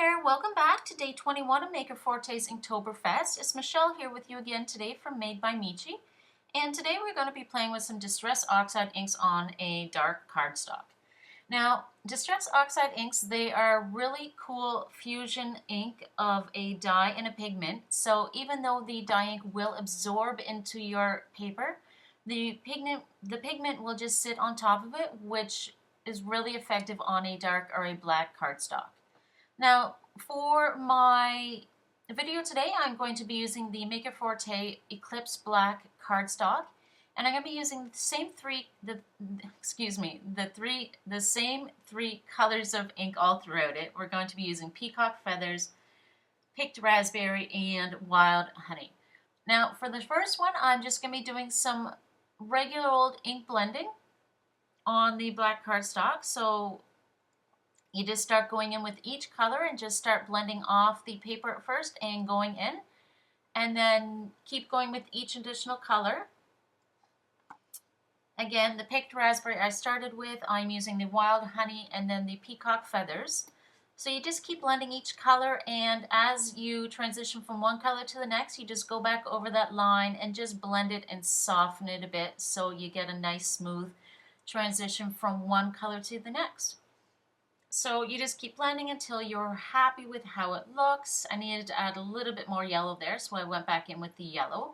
there, welcome back to day 21 of Maker Forte's Inktoberfest. It's Michelle here with you again today from Made by Michi. And today we're going to be playing with some Distress Oxide inks on a dark cardstock. Now, Distress Oxide inks, they are really cool fusion ink of a dye and a pigment. So even though the dye ink will absorb into your paper, the pigment will just sit on top of it, which is really effective on a dark or a black cardstock. Now, for my video today, I'm going to be using the Maker Forte Eclipse Black cardstock, and I'm going to be using the same same three colors of ink all throughout it. We're going to be using Peacock Feathers, Picked Raspberry, and Wild Honey. Now, for the first one, I'm just going to be doing some regular old ink blending on the black cardstock. So you just start going in with each color and just start blending off the paper at first and going in, and then keep going with each additional color. Again, the Picked Raspberry I started with, I'm using the Wild Honey and then the Peacock Feathers. So you just keep blending each color, and as you transition from one color to the next, you just go back over that line and just blend it and soften it a bit so you get a nice smooth transition from one color to the next. So you just keep blending until you're happy with how it looks. I needed to add a little bit more yellow there, so I went back in with the yellow.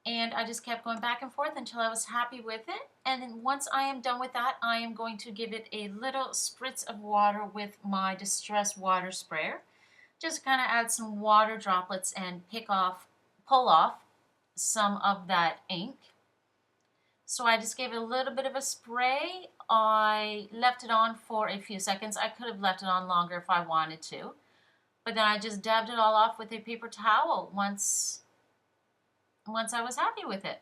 And I just kept going back and forth until I was happy with it. And then once I am done with that, I am going to give it a little spritz of water with my Distress water sprayer. Just kind of add some water droplets and pull off some of that ink. So I just gave it a little bit of a spray. I left it on for a few seconds. I could have left it on longer if I wanted to. But then I just dabbed it all off with a paper towel once I was happy with it.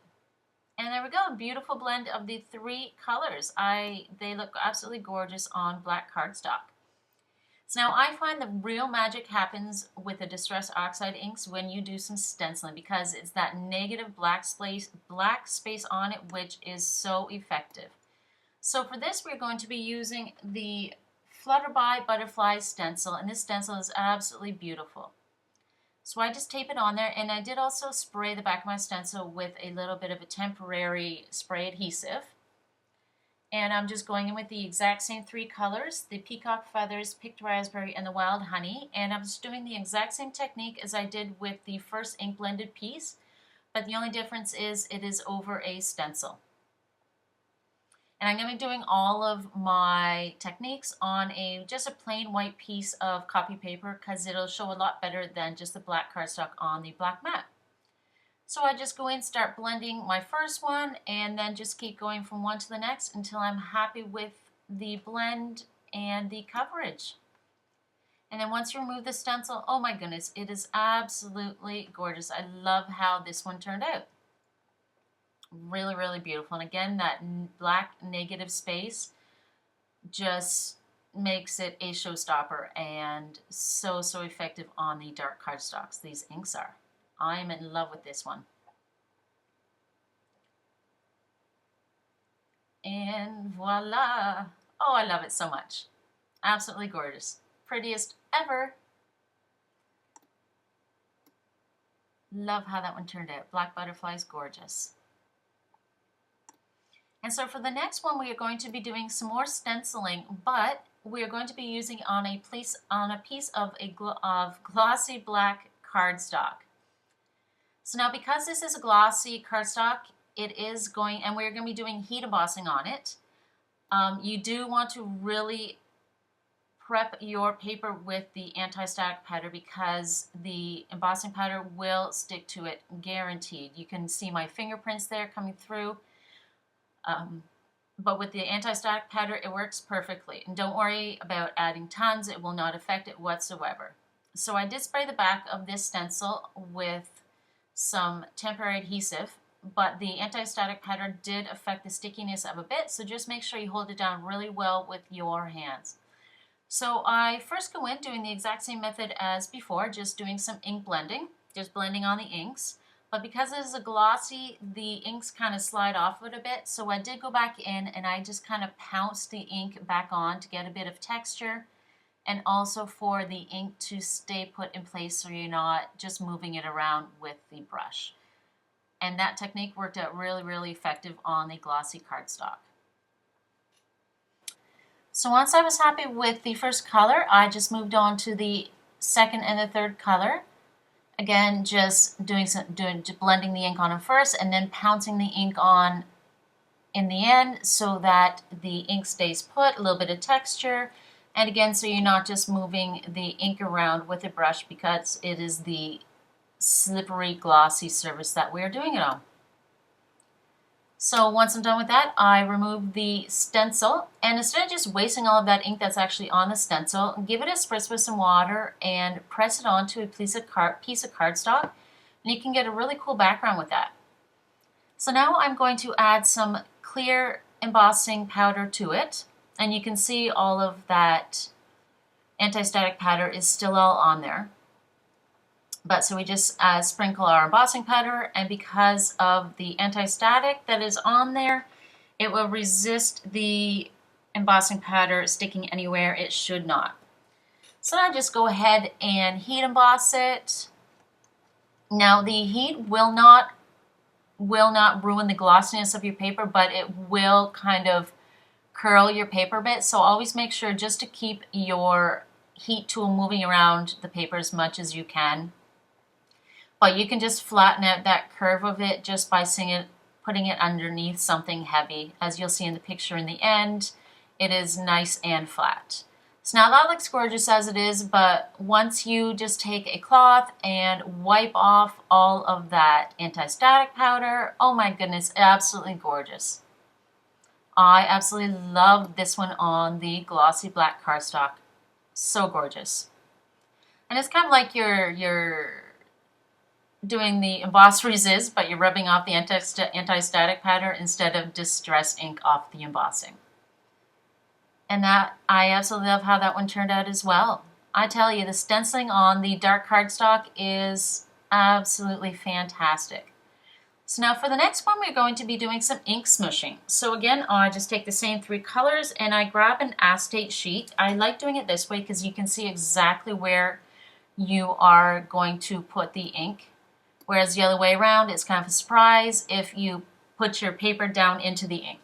And there we go, a beautiful blend of the three colors. They look absolutely gorgeous on black cardstock. So now I find the real magic happens with the Distress Oxide inks when you do some stenciling, because it's that negative black space on it which is so effective. So for this we're going to be using the Flutter by Butterfly stencil, and this stencil is absolutely beautiful. So I just tape it on there, and I did also spray the back of my stencil with a little bit of a temporary spray adhesive. And I'm just going in with the exact same three colors, the Peacock Feathers, Picked Raspberry, and the Wild Honey. And I'm just doing the exact same technique as I did with the first ink blended piece, but the only difference is it is over a stencil. And I'm going to be doing all of my techniques on just a plain white piece of copy paper, because it'll show a lot better than just the black cardstock on the black mat. So I just go in, start blending my first one, and then just keep going from one to the next until I'm happy with the blend and the coverage. And then once you remove the stencil, oh my goodness, it is absolutely gorgeous. I love how this one turned out. Really, really beautiful. And again, that black negative space just makes it a showstopper, and so effective on the dark cardstocks. These inks are. I'm in love with this one. And voila! Oh, I love it so much. Absolutely gorgeous. Prettiest ever. Love how that one turned out. Black Butterfly is gorgeous. And so for the next one, we are going to be doing some more stenciling, but we are going to be using on a piece of glossy black cardstock. So now, because this is a glossy cardstock, it is going, and we're going to be doing heat embossing on it. You do want to really prep your paper with the anti-static powder, because the embossing powder will stick to it, guaranteed. You can see my fingerprints there coming through. But with the anti-static powder, it works perfectly. And don't worry about adding tons, it will not affect it whatsoever. So I did spray the back of this stencil with some temporary adhesive, but the anti-static powder did affect the stickiness of a bit, so just make sure you hold it down really well with your hands. So I first go in doing the exact same method as before, just doing some ink blending, just blending on the inks. But because it is a glossy, the inks kind of slide off it a bit, so I did go back in and I just kind of pounced the ink back on to get a bit of texture and also for the ink to stay put in place so you're not just moving it around with the brush. And that technique worked out really, really effective on the glossy cardstock. So once I was happy with the first color, I just moved on to the second and the third color. Again, just blending the ink on it first and then pouncing the ink on in the end so that the ink stays put, a little bit of texture, and again, so you're not just moving the ink around with a brush because it is the slippery, glossy surface that we're doing it on. So once I'm done with that, I remove the stencil, and instead of just wasting all of that ink that's actually on the stencil, give it a spritz with some water and press it onto a piece of cardstock, and you can get a really cool background with that. So now I'm going to add some clear embossing powder to it, and you can see all of that anti-static powder is still all on there. But so we just sprinkle our embossing powder, and because of the anti-static that is on there, it will resist the embossing powder sticking anywhere it should not. So now just go ahead and heat emboss it. Now the heat will not ruin the glossiness of your paper, but it will kind of curl your paper a bit. So always make sure just to keep your heat tool moving around the paper as much as you can. But you can just flatten out that curve of it just by putting it underneath something heavy. As you'll see in the picture in the end, it is nice and flat. So now that looks gorgeous as it is, but once you just take a cloth and wipe off all of that anti-static powder, oh my goodness, absolutely gorgeous. I absolutely love this one on the glossy black cardstock. So gorgeous. And it's kind of like you're doing the emboss resist, but you're rubbing off the anti-static powder instead of Distress ink off the embossing. And that, I absolutely love how that one turned out as well. I tell you, the stenciling on the dark cardstock is absolutely fantastic. So now for the next one, we're going to be doing some ink smooshing. So again, I just take the same three colors and I grab an acetate sheet. I like doing it this way because you can see exactly where you are going to put the ink. Whereas the other way around, it's kind of a surprise if you put your paper down into the ink.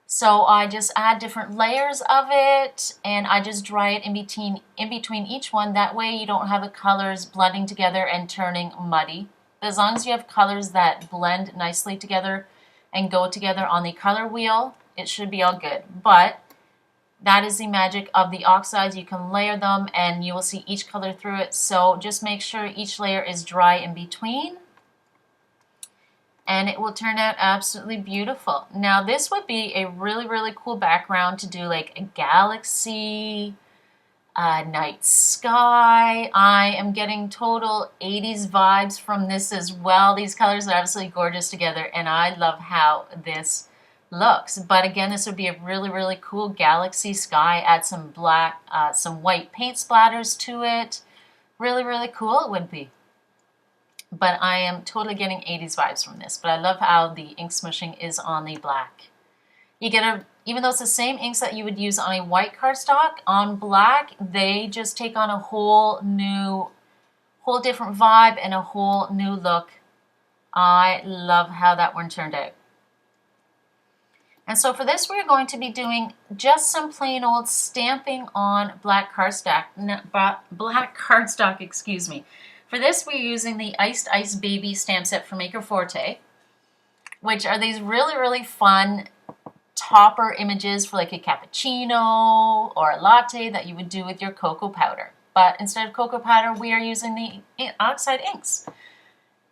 So I just add different layers of it, and I just dry it in between each one. That way you don't have the colors blending together and turning muddy. But as long as you have colors that blend nicely together and go together on the color wheel, it should be all good. But that is the magic of the oxides. You can layer them and you will see each color through it. So just make sure each layer is dry in between, and it will turn out absolutely beautiful. Now this would be a really, really cool background to do like a galaxy, a night sky. I am getting total 80s vibes from this as well. These colors are absolutely gorgeous together, and I love how this looks. But again, this would be a really, really cool galaxy sky. Add some black, some white paint splatters to it. Really, really cool it would be. But I am totally getting 80s vibes from this. But I love how the ink smooshing is on the black. You get even though it's the same inks that you would use on a white cardstock, on black, they just take on a whole different vibe and a whole new look. I love how that one turned out. And so for this, we're going to be doing just some plain old stamping on black cardstock, excuse me. For this, we're using the Iced Ice Baby stamp set from Maker Forte, which are these really, really fun topper images for like a cappuccino or a latte that you would do with your cocoa powder. But instead of cocoa powder, we are using the Oxide inks.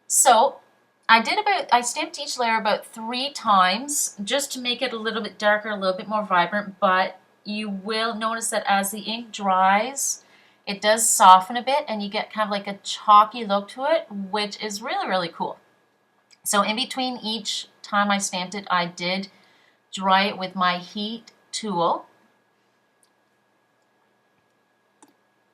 So I stamped each layer about 3 times just to make it a little bit darker, a little bit more vibrant, but you will notice that as the ink dries, it does soften a bit and you get kind of like a chalky look to it, which is really, really cool. So in between each time I stamped it, I did dry it with my heat tool.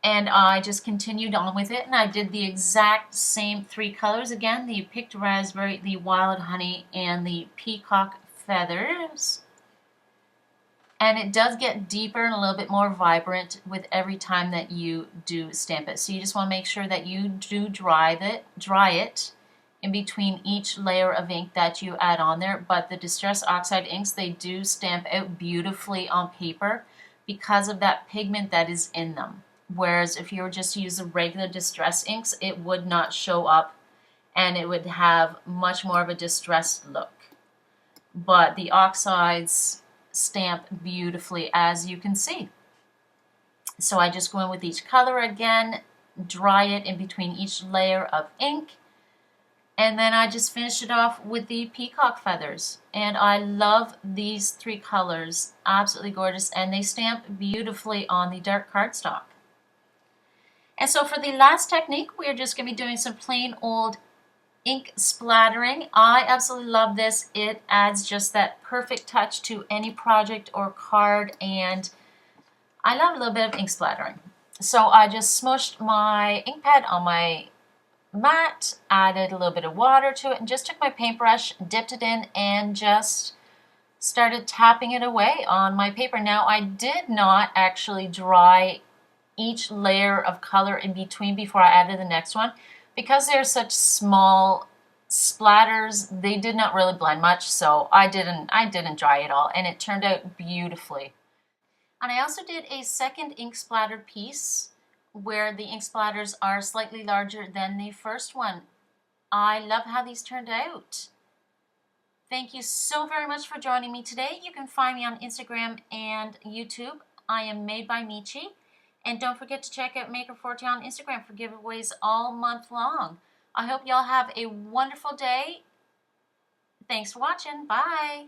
And I just continued on with it, and I did the exact same 3 colors again, the picked raspberry, the wild honey, and the peacock feathers. And it does get deeper and a little bit more vibrant with every time that you do stamp it. So you just want to make sure that you do dry it in between each layer of ink that you add on there. But the Distress Oxide inks, they do stamp out beautifully on paper because of that pigment that is in them. Whereas if you were just to use the regular Distress inks, it would not show up and it would have much more of a distressed look. But the Oxides stamp beautifully, as you can see. So I just go in with each color again, dry it in between each layer of ink, and then I just finish it off with the peacock feathers. And I love these three colors, absolutely gorgeous, and they stamp beautifully on the dark cardstock. And so for the last technique, we're just going to be doing some plain old ink splattering. I absolutely love this. It adds just that perfect touch to any project or card, and I love a little bit of ink splattering. So I just smushed my ink pad on my mat, added a little bit of water to it, and just took my paintbrush, dipped it in, and just started tapping it away on my paper. Now I did not actually dry each layer of color in between before I added the next one. Because they're such small splatters, they did not really blend much, so I didn't dry it all, and it turned out beautifully. And I also did a second ink splattered piece where the ink splatters are slightly larger than the first one. I love how these turned out. Thank you so very much for joining me today. You can find me on Instagram and YouTube. I am Made by Michi. And don't forget to check out Maker Forte on Instagram for giveaways all month long. I hope y'all have a wonderful day. Thanks for watching. Bye.